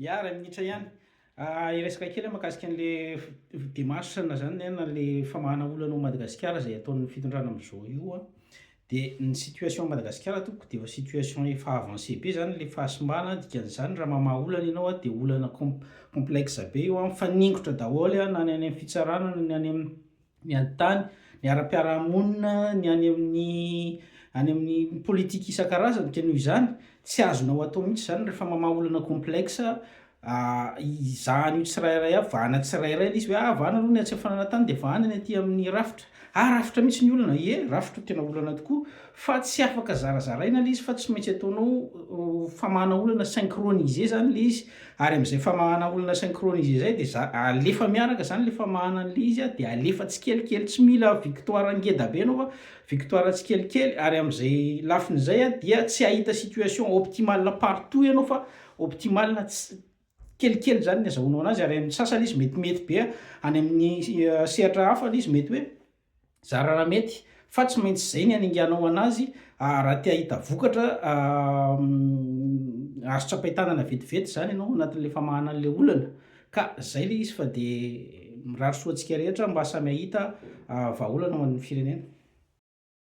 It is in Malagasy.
Ia, ray minitra ihany. Iresaka kely aho mahakasika an'le démarche-na zany a na le famahana olana ao Madagasikara zay ataon'ny fitondrana am'zao io a, de ny situation Madagasikara tompoko de efa situation efa avancé be zany le fahasimbana dikan'izany raha mamaha olana ianao a de olana complexe be io a, mifaningotra daholo a na ny any am'fitsarana na ny amin'ny an-tany, ny aram-piarahamonina, ny any amin'ny politika isan-karazany ka noho izany tsy azonao atao mihitsy zany rehefa mamaha olana complexe izahana io tsirairay avy, vahana tsirairay le izy hoe vahana aloha ny antsefanana tany de vahana ny aty amin'ny rafitra. Rafitra mihitsy ny olana, ie rafitra tena olana tokoa fa tsy afaka zarazaraina le izy fa tsy maintsy ataonao famahana olana synchronisé zany le izy, ary am'zay famahana olana synchronisé zay de alefa miaraka zany le famahana an'le izy a de alefa tsikelikely, tsy mila victoire ngeda be anao fa victoire tsikelikely, ary am'zay lafin'izay a dia tsy ahita situation optimale partout ianao fa optimale kelikely zany ny azahoanao anazy, ary amin'ny sasany izy metimety be any amin'ny sehatra hafa le izy mety hoe zara raha mety, fa tsy maintsy zay ny anenganao anazy raha te hahita vokatra azo tsapain-tanana vetivety zany ianao anatin'le famahana an'le olana. Ka zay le izy fa de mirary soa antsika rehetra mba samy hahita vahaolana ho an'ny firenena.